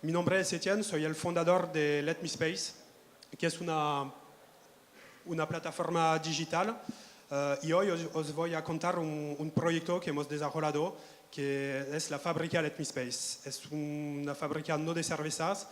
Mi nombre es Etienne, soy el fundador de Let Me Space, que es una plataforma digital. Y hoy os voy a contar un proyecto que hemos desarrollado, que es la fábrica Let Me Space. Es una fábrica no de cervezas,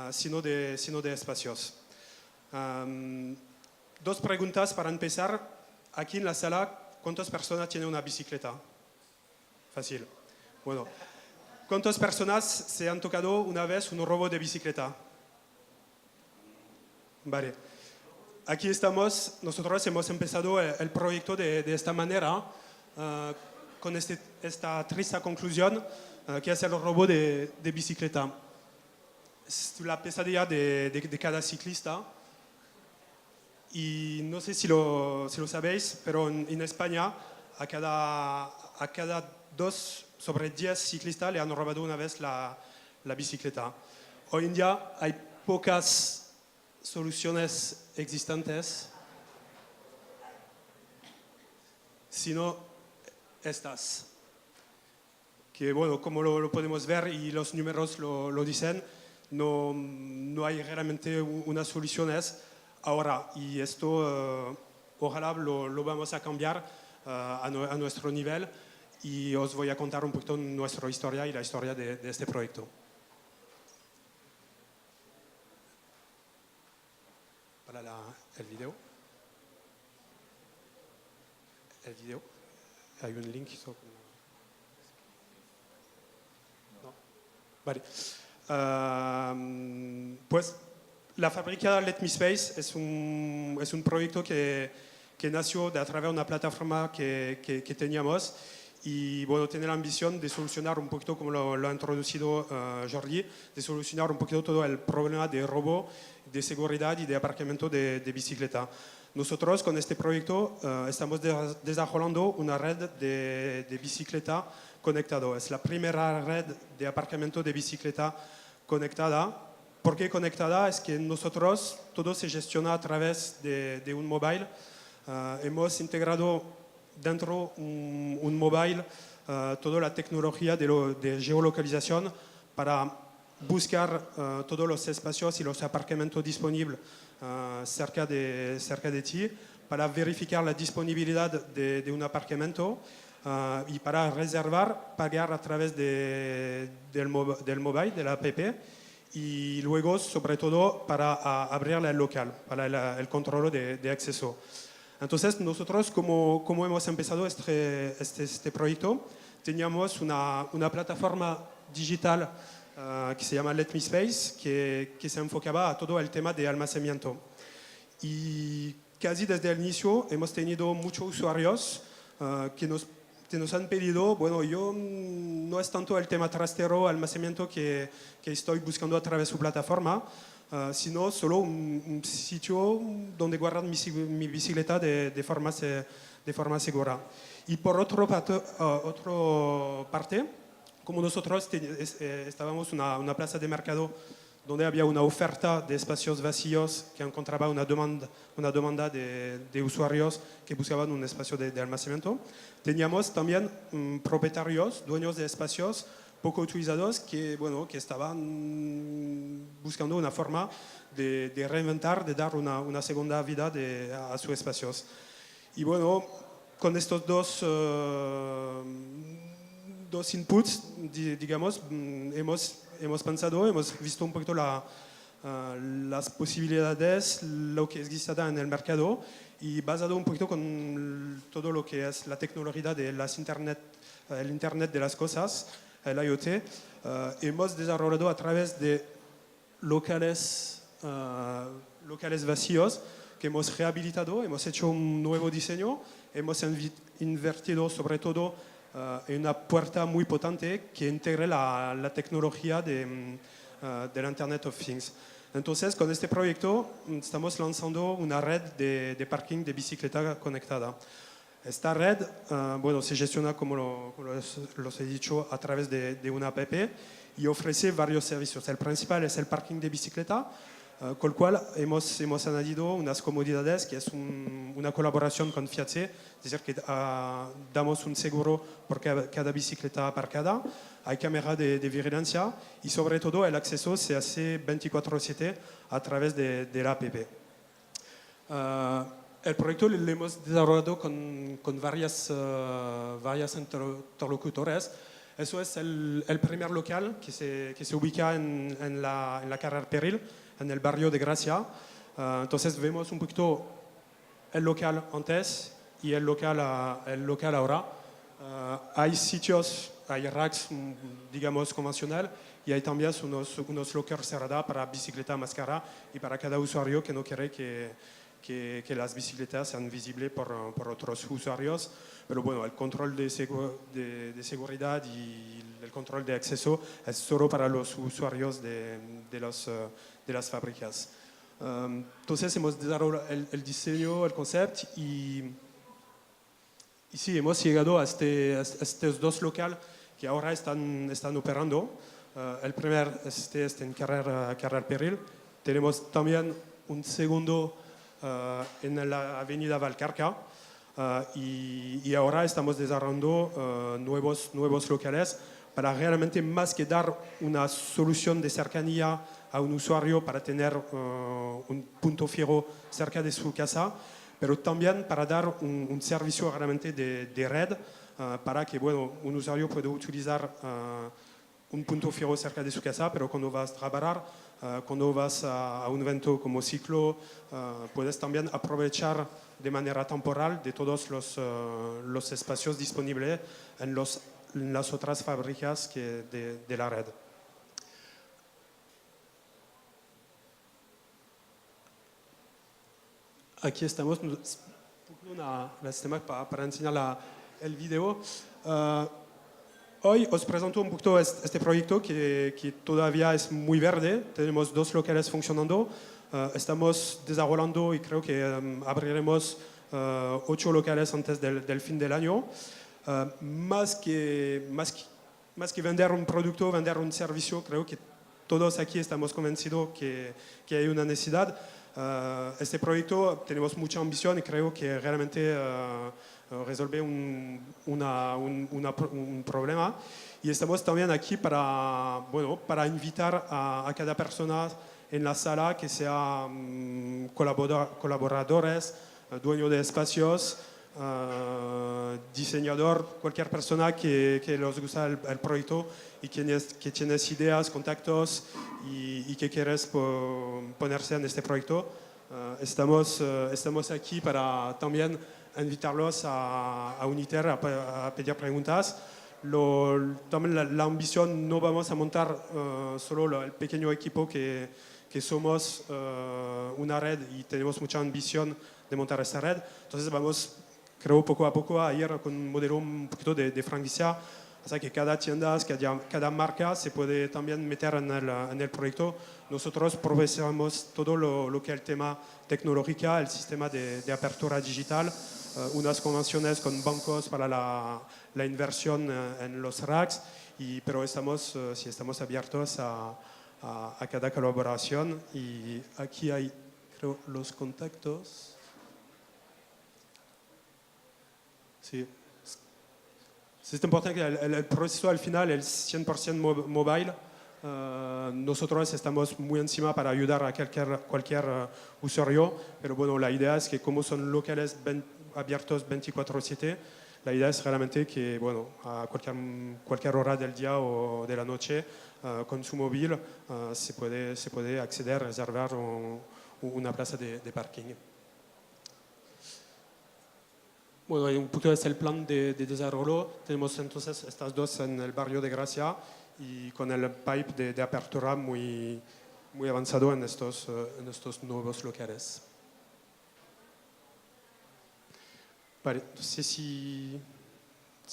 sino de espacios. Dos preguntas para empezar. Aquí en la sala, ¿cuántas personas tienen una bicicleta? Fácil. Bueno, ¿cuántas personas se han tocado una vez un robo de bicicleta? Vale. Aquí estamos, nosotros hemos empezado el proyecto de esta manera, con esta triste conclusión, que es el robo de bicicleta. Es la pesadilla de cada ciclista. Y no sé si lo sabéis, pero en España a cada 2 sobre 10 ciclistas le han robado una vez la bicicleta. Hoy en día hay pocas soluciones existentes, sino estas. Que bueno, como lo podemos ver y los números lo dicen, no hay realmente una solución ahora. Y esto ojalá lo vamos a cambiar a nuestro nivel. Y os voy a contar un poquito nuestra historia y la historia de este proyecto. Para el video. Hay un link. No. Vale. Pues la fábrica Let Me Space es un proyecto que nació a través de una plataforma que teníamos. Y bueno, tiene la ambición de solucionar un poquito, como lo ha introducido Jordi, de solucionar un poquito todo el problema de robo, de seguridad y de aparcamiento de bicicleta. Nosotros con este proyecto estamos desarrollando una red de bicicleta conectado. Es la primera red de aparcamiento de bicicleta conectada. ¿Por qué conectada? Es que nosotros todo se gestiona a través de un móvil. Hemos integrado dentro un móvil toda la tecnología de geolocalización para buscar todos los espacios y los aparcamientos disponibles cerca de ti, para verificar la disponibilidad de un aparcamiento y para reservar, pagar a través del móvil, de la app, y luego, sobre todo, para abrir el local, para el control de acceso. Entonces, nosotros, como hemos empezado este proyecto, teníamos una plataforma digital que se llama Let Me Space, que se enfocaba a todo el tema de almacenamiento. Y casi desde el inicio hemos tenido muchos usuarios que nos han pedido, bueno, yo no es tanto el tema trastero, almacenamiento que estoy buscando a través de su plataforma, sino solo un sitio donde guardar mi bicicleta de forma segura. Y por otra parte, como nosotros estábamos en una plaza de mercado donde había una oferta de espacios vacíos que encontraba una demanda de usuarios que buscaban un espacio de almacenamiento, teníamos también propietarios, dueños de espacios poco utilizados que estaban buscando una forma de reinventar, de dar una segunda vida a sus espacios. Y bueno, con estos dos inputs, digamos, hemos pensado, hemos visto un poquito las posibilidades, lo que existe en el mercado, y basado un poquito con todo lo que es la tecnología de el Internet de las cosas, el IoT, hemos desarrollado a través de locales vacíos que hemos rehabilitado, hemos hecho un nuevo diseño, hemos invertido sobre todo en una puerta muy potente que integre la tecnología del Internet of Things. Entonces, con este proyecto estamos lanzando una red de parking de bicicleta conectada. Esta red se gestiona, como los he dicho, a través de una app y ofrece varios servicios. El principal es el parking de bicicleta. Con lo cual hemos añadido unas comodidades que es una colaboración con Fiat C, es decir, que damos un seguro por cada bicicleta aparcada, hay cámara de vigilancia y sobre todo el acceso se hace 24/7 a través de la app. El proyecto lo hemos desarrollado con varias interlocutores. Eso es el primer local que se ubica en la carrera Peril, en el barrio de Gracia. Entonces vemos un poquito el local antes y el local ahora. Hay sitios, hay racks, digamos, convencional y hay también unos lockers cerrados para bicicleta más cara y para cada usuario que no quiere que las bicicletas sean visibles por otros usuarios. Pero bueno, el control de seguridad y el control de acceso es solo para los usuarios de las fábricas. Entonces hemos desarrollado el diseño, el concepto y sí, hemos llegado a estos dos locales que ahora están operando. El primer está en Carrer Peril. Tenemos también un segundo en la avenida Valcarca y ahora estamos desarrollando nuevos locales para realmente más que dar una solución de cercanía a un usuario para tener un punto fijo cerca de su casa, pero también para dar un servicio realmente de red para que un usuario pueda utilizar un punto fijo cerca de su casa, pero cuando vas a trabajar, cuando vas a un evento como ciclo, puedes también aprovechar de manera temporal de todos los espacios disponibles en las otras fábricas de la red. Aquí estamos, un sistema para enseñar el video. Hoy os presento un poquito este proyecto que todavía es muy verde. Tenemos 2 locales funcionando. Estamos desarrollando y creo que abriremos 8 locales antes del fin del año. Más que vender un producto, vender un servicio, creo que todos aquí estamos convencidos que hay una necesidad. Este proyecto tenemos mucha ambición y creo que realmente resuelve un problema. Y estamos también aquí para invitar a cada persona en la sala que sea colaboradores, dueño de espacios, diseñador, cualquier persona que les gusta el proyecto y que tienes ideas, contactos y que quieres ponerse en este proyecto. Estamos aquí para también invitarlos a Uniter a pedir preguntas. También la ambición, no vamos a montar solo el pequeño equipo que somos una red y tenemos mucha ambición de montar esta red. Entonces vamos, creo, poco a poco a ir con un modelo un poquito de franquicia, hasta que cada tienda, cada marca se puede también meter en el proyecto. Nosotros proveemos todo lo que es el tema tecnológico, el sistema de apertura digital, unas convenciones con bancos para la inversión en los racks, pero estamos abiertos a cada colaboración. Y aquí hay, creo, los contactos. Sí. Es importante que el proceso al final es 100% mobile. Nosotros estamos muy encima para ayudar a cualquier usuario, pero bueno, la idea es que como son locales abiertos 24/7, la idea es realmente que a cualquier hora del día o de la noche, con su móvil, se puede acceder, reservar una plaza de parking. Bueno, un poquito es el plan de desarrollo. Tenemos entonces estas 2 en el barrio de Gracia y con el pipe de apertura muy avanzado en estos nuevos locales. Vale, no sé si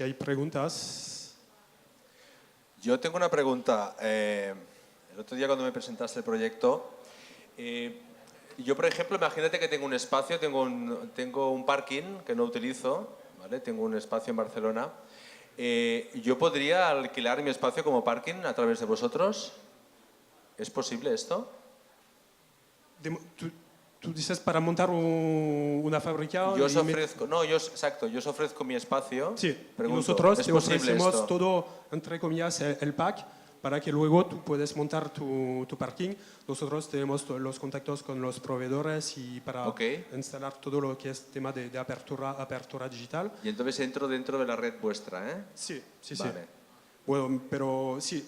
hay preguntas. Yo tengo una pregunta. El otro día cuando me presentaste el proyecto, yo, por ejemplo, imagínate que tengo un espacio, tengo un parking que no utilizo, ¿vale? Tengo un espacio en Barcelona. ¿Yo podría alquilar mi espacio como parking a través de vosotros? ¿Es posible esto? Tú dices para montar una fábrica. Yo os ofrezco, no, exacto, yo os ofrezco mi espacio. Sí, y Pregunto, nosotros ¿es te posible ofrecemos esto? todo, entre comillas, el pack para que luego tú puedes montar tu parking. Nosotros tenemos los contactos con los proveedores y para Ok. instalar todo lo que es tema de apertura digital. Y entonces entro dentro de la red vuestra, ¿eh? Sí, sí, Vale. sí. Bueno, pero sí,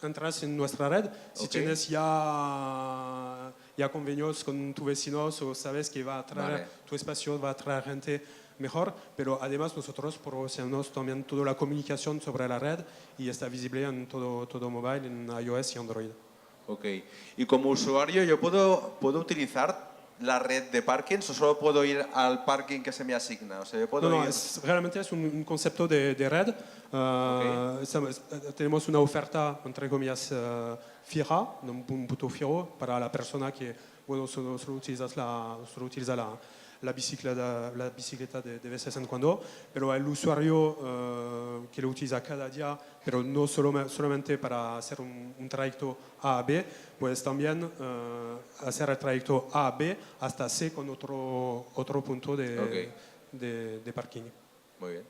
entras en nuestra red. Si Ok. tienes ya convenios con tus vecinos o sabes que va a traer Vale. tu espacio, va a traer gente mejor, pero además nosotros proporcionamos también toda la comunicación sobre la red y está visible en todo mobile, en iOS y Android. Ok. Y como usuario, ¿yo puedo utilizar la red de parkings o solo puedo ir al parking que se me asigna? O sea, yo puedo No, ir... realmente es un concepto de red. Tenemos una oferta, entre comillas, fija, un punto fijo para la persona que bueno, solo utiliza la bicicleta de vez en cuando, pero el usuario que lo utiliza cada día, pero no solamente para hacer un trayecto A a B, pues también hacer el trayecto A a B hasta C con otro punto de parking. Muy bien.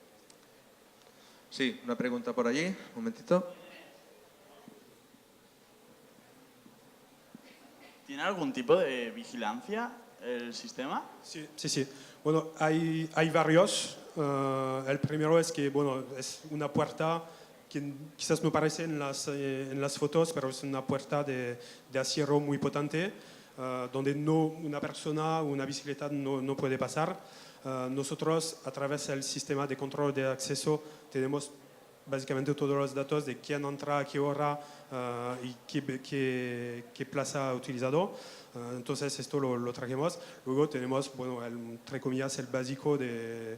Sí, una pregunta por allí, un momentito. ¿Tiene algún tipo de vigilancia el sistema? Sí, sí, sí. Bueno, hay varios. El primero es que, bueno, es una puerta que quizás no parece en las fotos, pero es una puerta de acero muy potente, donde una persona o una bicicleta no puede pasar. Nosotros, a través del sistema de control de acceso, tenemos básicamente todos los datos de quién entra, a qué hora y qué plaza ha utilizado. Entonces esto lo trajimos. Luego tenemos, bueno, entre comillas, el básico de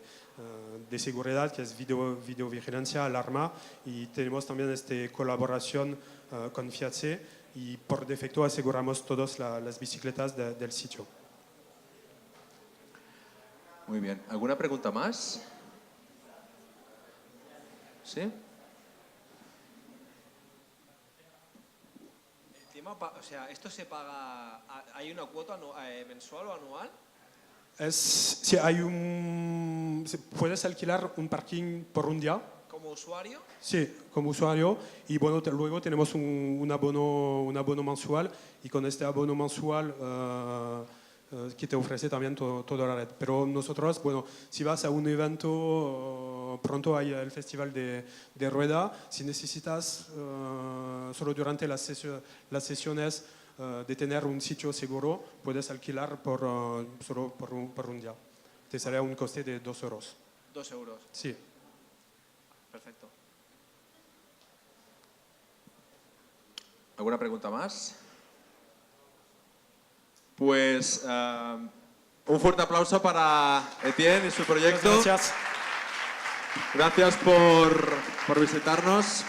seguridad, que es videovigilancia, alarma, y tenemos también esta colaboración con Fiat y por defecto aseguramos todas las bicicletas del sitio. Muy bien. ¿Alguna pregunta más? ¿Sí? O sea, ¿esto se paga, hay una cuota mensual o anual? Si puedes alquilar un parking por un día. ¿Como usuario? Sí, como usuario. Y bueno, luego tenemos un abono mensual y con este abono mensual que te ofrece también toda la red. Pero nosotros, bueno, si vas a un evento, pronto hay el festival de rueda, si necesitas solo durante las sesiones de tener un sitio seguro, puedes alquilar solo por un día. Te sale a un coste de 2 euros. 2 euros. Sí. Perfecto. ¿Alguna pregunta más? Pues un fuerte aplauso para Etienne y su proyecto. Muchas gracias. Gracias por visitarnos.